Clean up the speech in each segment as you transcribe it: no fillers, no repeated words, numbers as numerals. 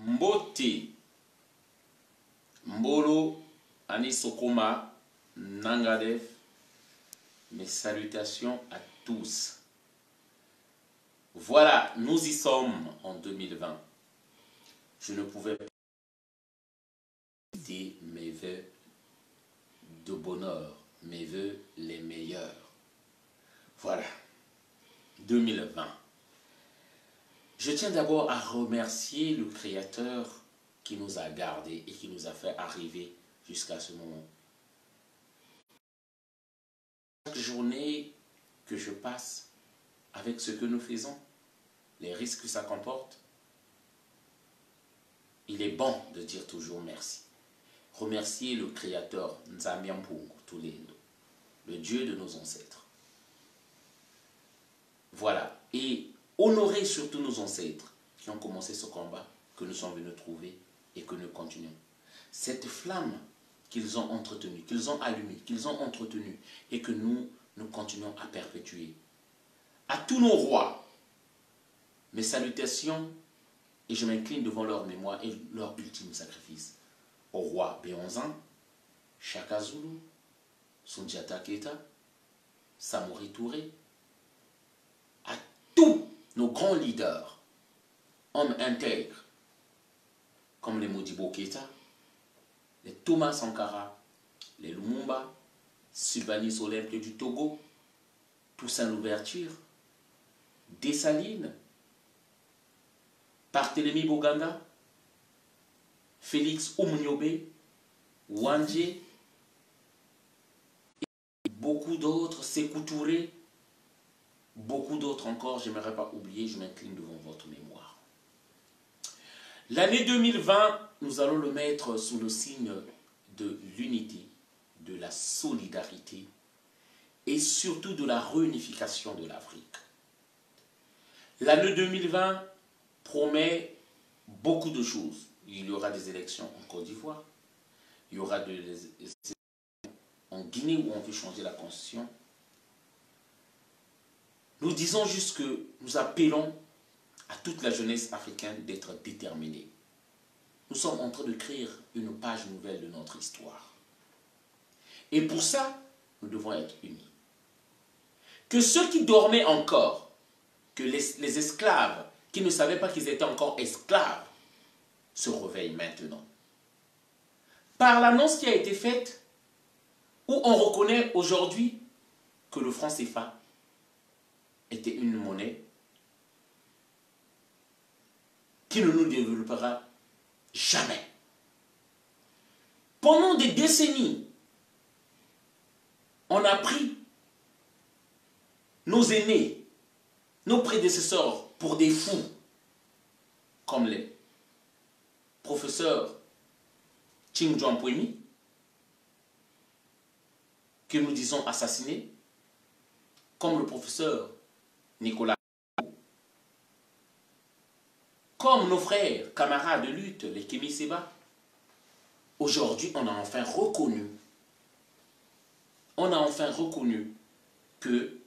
Mbote, Mbolo, Anisokoma, Nangadef, mes salutations à tous. Voilà, nous y sommes en 2020. Je ne pouvais pas dire mes vœux de bonheur, mes vœux les meilleurs. Voilà, 2020. Je tiens d'abord à remercier le Créateur qui nous a gardés et qui nous a fait arriver jusqu'à ce moment. Chaque journée que je passe avec ce que nous faisons, les risques que ça comporte, il est bon de dire toujours merci. Remercier le Créateur, Nzambiampungu Tulendo, le Dieu de nos ancêtres. Voilà, et honorer surtout nos ancêtres qui ont commencé ce combat, que nous sommes venus trouver et que nous continuons. Cette flamme qu'ils ont entretenue, qu'ils ont allumée, qu'ils ont entretenue et que nous continuons à perpétuer. À tous nos rois, mes salutations et je m'incline devant leur mémoire et leur ultime sacrifice. Au roi Béonzan, Shaka Zulu, Sundiata Keita, Samori Touré, à tous nos grands leaders, hommes intègres, comme les Modibo Keita, les Thomas Sankara, les Lumumba, Sylvanus Olympe du Togo, Toussaint Louverture, Dessalines, Barthélemy Boganda, Félix Oumniobe, Wandje, et beaucoup d'autres, Sékou Touré, beaucoup d'autres encore, je n'aimerais pas oublier, je m'incline devant votre mémoire. L'année 2020, nous allons le mettre sous le signe de l'unité, de la solidarité et surtout de la réunification de l'Afrique. L'année 2020 promet beaucoup de choses. Il y aura des élections en Côte d'Ivoire, il y aura des élections en Guinée où on veut changer la constitution. Nous disons juste que nous appelons à toute la jeunesse africaine d'être déterminée. Nous sommes en train de créer une page nouvelle de notre histoire. Et pour ça, nous devons être unis. Que ceux qui dormaient encore, que les esclaves qui ne savaient pas qu'ils étaient encore esclaves, se réveillent maintenant. Par l'annonce qui a été faite, où on reconnaît aujourd'hui que le franc CFA était une monnaie qui ne nous développera jamais. Pendant des décennies, on a pris nos aînés, nos prédécesseurs pour des fous, comme les professeurs Ching Djampuemi, que nous disons assassinés, comme le professeur Nicolas, comme nos frères, camarades de lutte, les Kémy Séba. Aujourd'hui, on a enfin reconnu que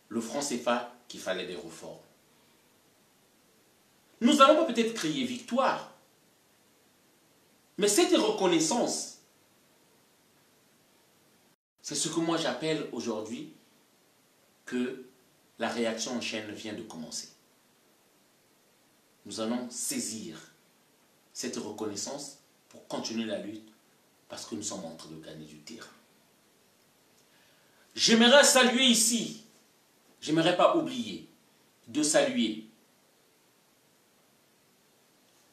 le franc CFA, qu'il fallait des réformes. Nous n'allons pas peut-être crier victoire, mais cette reconnaissance, c'est ce que moi j'appelle aujourd'hui que la réaction en chaîne vient de commencer. Nous allons saisir cette reconnaissance pour continuer la lutte parce que nous sommes en train de gagner du terrain. J'aimerais saluer ici, j'aimerais pas oublier de saluer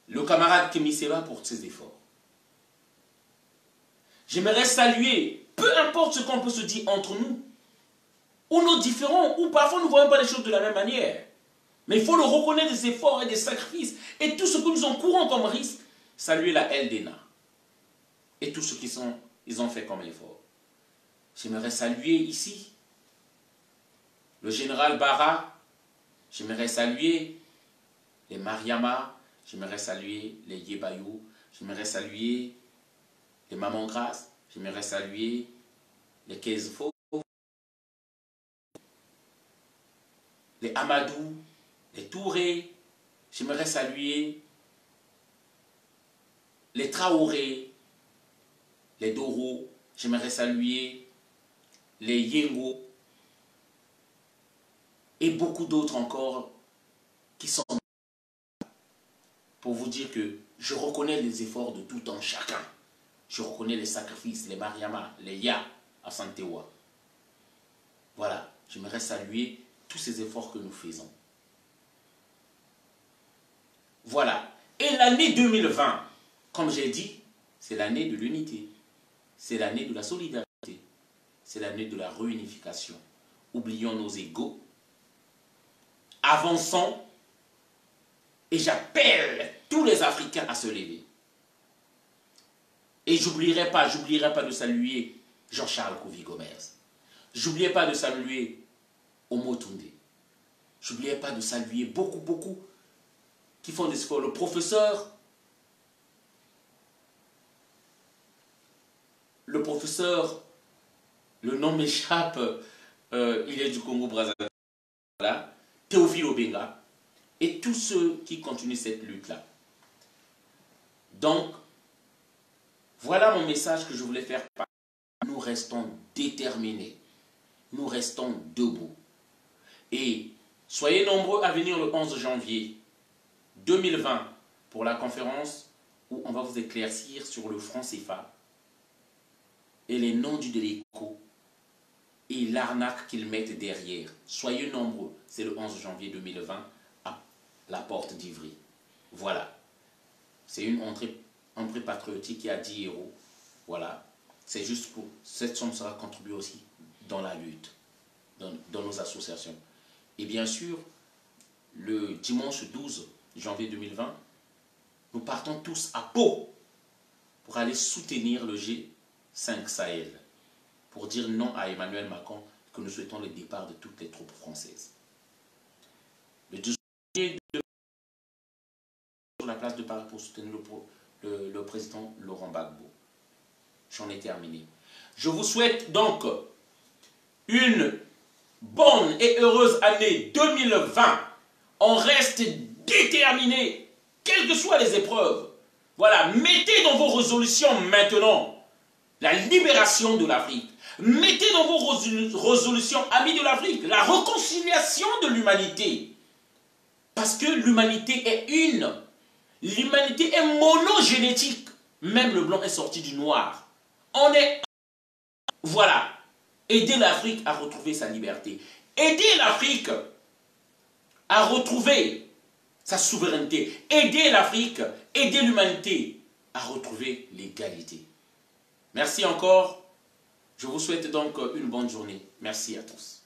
le camarade Kémy Séba pour ses efforts. J'aimerais saluer, peu importe ce qu'on peut se dire entre nous, ou nos différents, ou parfois nous ne voyons pas les choses de la même manière. Mais il faut le reconnaître des efforts et des sacrifices et tout ce que nous encourons comme risque. Saluer la LDNA et tout ce qu'ils ont fait comme effort. J'aimerais saluer ici le général Bara, j'aimerais saluer les Mariama, j'aimerais saluer les Yebayou, j'aimerais saluer les Maman Grasse, j'aimerais saluer les Kezfo, les Amadou, les Touré, j'aimerais saluer les Traoré, les Doro, j'aimerais saluer les Yengo et beaucoup d'autres encore qui sont pour vous dire que je reconnais les efforts de tout un chacun. Je reconnais les sacrifices, les Mariama, les Ya à Santewa. Voilà, j'aimerais saluer tous ces efforts que nous faisons. Voilà. Et l'année 2020, comme j'ai dit, c'est l'année de l'unité. C'est l'année de la solidarité. C'est l'année de la réunification. Oublions nos égos. Avançons. Et j'appelle tous les Africains à se lever. Et j'oublierai pas de saluer Jean-Charles Couvi-Gomez. J'oublierai pas de saluer Omotunde. J'oublierai pas de saluer beaucoup qui font des sports. Le professeur, le nom m'échappe, il est du Congo-Brazzaville, voilà, Théophile Obenga, et tous ceux qui continuent cette lutte-là. Donc, voilà mon message que je voulais faire. Nous restons déterminés. Nous restons debout. Et soyez nombreux à venir le 11 janvier 2020 pour la conférence où on va vous éclaircir sur le franc CFA et les noms du délinquant et l'arnaque qu'ils mettent derrière. Soyez nombreux. C'est le 11 janvier 2020 à la porte d'Ivry. Voilà. C'est une entrée patriotique qui a 10 euros. Voilà. C'est juste pour... Cette somme sera contribuée aussi dans la lutte, dans nos associations. Et bien sûr, le dimanche 12 janvier 2020, nous partons tous à Pau pour aller soutenir le G5 Sahel, pour dire non à Emmanuel Macron, que nous souhaitons le départ de toutes les troupes françaises. Le 12 janvier, sur la place de Paris pour soutenir le président Laurent Gbagbo. J'en ai terminé. Je vous souhaite donc une bonne et heureuse année 2020. On reste déterminé, quelles que soient les épreuves. Voilà, mettez dans vos résolutions maintenant la libération de l'Afrique. Mettez dans vos résolutions, amis de l'Afrique, la réconciliation de l'humanité. Parce que l'humanité est une. L'humanité est monogénétique. Même le blanc est sorti du noir. On est... Voilà. Aidez l'Afrique à retrouver sa liberté. Aidez l'Afrique à retrouver sa souveraineté. Aidez l'Afrique, aidez l'humanité à retrouver l'égalité. Merci encore. Je vous souhaite donc une bonne journée. Merci à tous.